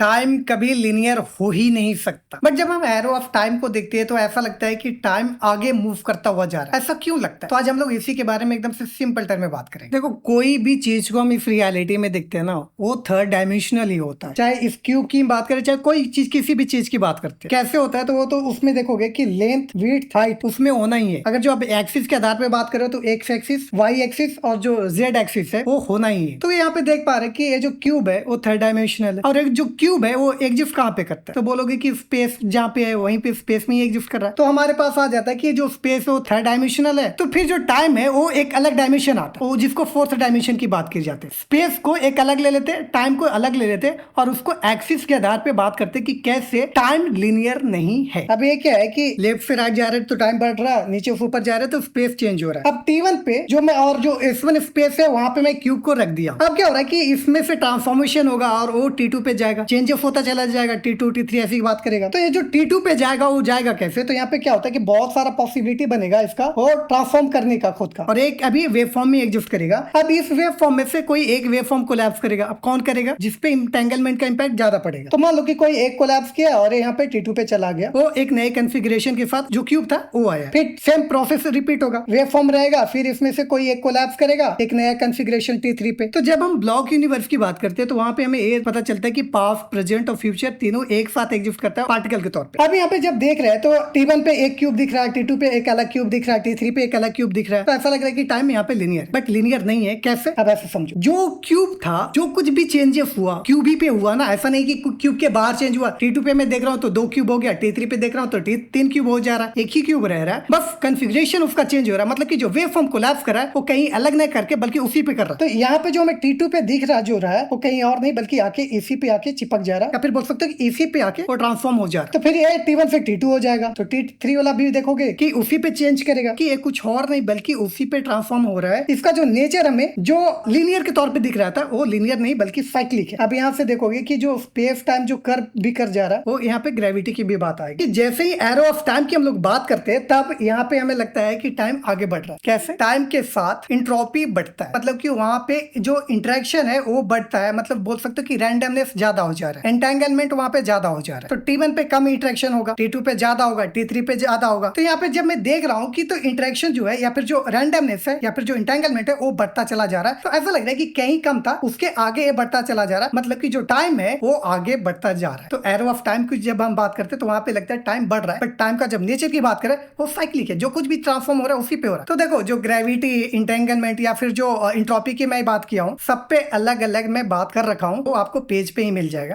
Time कभी linear हो ही नहीं सकता। बट जब हम एरो ऑफ टाइम को देखते हैं तो ऐसा लगता है कि टाइम आगे मूव करता हुआ जा रहा है। ऐसा क्यों लगता है? तो आज हम लोग इसी के बारे में एकदम से सिंपल टर्म में बात करेंगे। देखो, कोई भी चीज को हम इस रियलिटी में देखते हैं ना, वो थर्ड डायमेंशनल ही होता है। चाहे इस क्यूब की बात करें, चाहे कोई चीज किसी भी चीज की बात करते हैं, कैसे होता है तो वो तो उसमें देखोगे कि लेंथ, विड्थ, हाइट उसमें होना ही है। अगर जो आप एक्सिस के आधार पे बात करो तो एक्स एक्सिस, वाई एक्सिस और जो जेड एक्सिस है वो होना ही है। तो यहाँ पे देख पा रहे हैं कि ये जो क्यूब है वो थर्ड डायमेंशनल है, और एक जो क्यूब है वो एग्जिस्ट कहाँ पे करता है? तो बोलोगे कि स्पेस जहाँ पे है वहीं पे स्पेस में ही एग्जिस्ट कर रहा है। तो हमारे पास आ जाता है कि जो स्पेस है वो थर्ड डायमेंशनल है, तो फिर जो टाइम है वो एक अलग डायमेंशन आता है, वो जिसको फोर्थ डायमेंशन की बात की जाती है। स्पेस को एक अलग ले लेते, टाइम को अलग ले लेते और उसको एक्सिस के आधार पे बात करते कि कैसे टाइम लिनियर नहीं है। अब ये क्या है कि लेफ्ट से राइट जा रहे तो टाइम बढ़ रहा है, नीचे से ऊपर जा रहे तो स्पेस चेंज हो रहा है। अब T1 पे जो मैं और जो S1 स्पेस है वहां पे मैं क्यूब को रख दिया। अब क्या हो रहा है कि इसमें से ट्रांसफॉर्मेशन होगा और वो T2 पे जाएगा, चेंज ऑफ होता चला जाएगा, T2 T3 ऐसी बात करेगा। तो ये जो T2 पे जाएगा वो जाएगा कैसे? तो यहाँ पे क्या होता है कि बहुत सारा पॉसिबिलिटी बनेगा इसका और ट्रांसफॉर्म करने का खुद का, और एक अभी वेव फॉर्म में एग्जिस्ट करेगा। अब इस वेव फॉर्म में से कोई एक वेव फॉर्म कोलैप्स करेगा। अब कौन करेगा? जिसपे इंटेंगलमेंट का इंपैक्ट ज्यादा पड़ेगा। तो मान लो कि कोई एक कोलैप्स किया और यहाँ पे T2 पे चला गया, वो एक नए कॉन्फ़िगरेशन के साथ जो क्यूब था वो आया, फिर सेम प्रोसेस रिपीट होगा, वेव फॉर्म रहेगा, फिर इसमें से कोई एक कोलैप्स करेगा, एक नया कॉन्फ़िगरेशन T3 पे। तो जब हम ब्लॉक यूनिवर्स की बात करते हैं तो वहां पे हमें ये पता चलता है कि पास्ट, प्रेजेंट और फ्यूचर तीनों एक साथ एग्जिस्ट करता है पार्टिकल के तौर पे। अब यहाँ पे जब देख रहे हैं तो T1 पे एक क्यूब दिख रहा है, T2 पे एक अलग क्यूब दिख रहा है, T3 पे एक अलग क्यूब दिख रहा है, तो ऐसा लग रहा है कि टाइम यहाँ पे लिनियर, बट लिनियर नहीं है। कैसे? अब ऐसे समझो, जो क्यूब था, जो कुछ भी चेंजेस हुआ क्यूब ही पे हुआ ना, ऐसा नहीं कि क्यूब के बाहर चेंज हुआ। T2 पे मैं देख रहा हूँ तो 2 क्यूब हो गया, T3 पे देख रहा हूँ तो 3 क्यूब हो जा रहा है, एक ही क्यूब रह रहा है, बस कॉन्फ़िगरेशन उसका चेंज हो रहा है। मतलब कि जो वेव फॉर्म कोलैप्स कर रहा है वो कहीं अलग नहीं करके बल्कि उसी पे कर रहा है। तो यहाँ पे जो हमें T2 पे दिख रहा जो रहा है वो कहीं और नहीं बल्कि आके AC पे आके चिपक जा रहा है, या फिर बोल सकते हो कि AC पे आके वो ट्रांसफॉर्म हो जा रहा है। तो फिर ये T1 से T2 हो जाएगा, तो T3 वाला भी देखोगे कि उसी पे चेंज करेगा, कि ये कुछ और नहीं बल्कि उसी पे ट्रांसफॉर्म हो रहा है। इसका जो नेचर हमें जो लीनियर के तौर पे दिख रहा था वो लीनियर नहीं बल्कि साइक्लिक है। अब यहाँ से देखोगे कि जो स्पेस टाइम जो कर्व भी कर जा रहा है वो यहाँ पे ग्रेविटी की भी बात आएगी। कि जैसे ही एरो ऑफ टाइम की हम लोग बात करते हैं तब यहाँ पे हमें लगता है कि टाइम आगे बढ़ रहा है। कैसे? टाइम के साथ इंट्रोपी बढ़ता है, मतलब कि वहां पे जो इंटरेक्शन है वो बढ़ता है, मतलब बोल सकते हो कि रैंडमनेस ज्यादा हो जा रहा है, एंटेंगलमेंट वहां पे ज्यादा हो जा रहा है। तो T1 पे कम इंटरेक्शन होगा, T2 पे ज्यादा होगा, T3 पे ज्यादा होगा। तो यहाँ पे जब मैं देख रहा हूँ कि तो इंटरेक्शन जो है या फिर जो रैंडमनेस है या फिर जो इंटेंगलमेंट है वो बढ़ता चला जा रहा है। तो ऐसा लग रहा है कि कहीं कम था उसके आगे ये बढ़ता चला जा रहा है, मतलब कि जो टाइम है वो आगे बढ़ता जा रहा है। तो एरो ऑफ टाइम की जब हम बात करते हैं तो वहां पे लगता है टाइम बढ़ रहा है, बट टाइम का जब नेचर की बात करें वो साइक्लिक है, जो कुछ भी ट्रांसफॉर्म हो रहा है उसी पे हो रहा है। तो देखो, जो ग्रेविटी, इंटेंगलमेंट या फिर जो इंट्रोपी की मैं बात किया हूँ, सब पे अलग अलग मैं बात कर रखा हूँ, वो आपको पेज पे ही मिल जाएगा।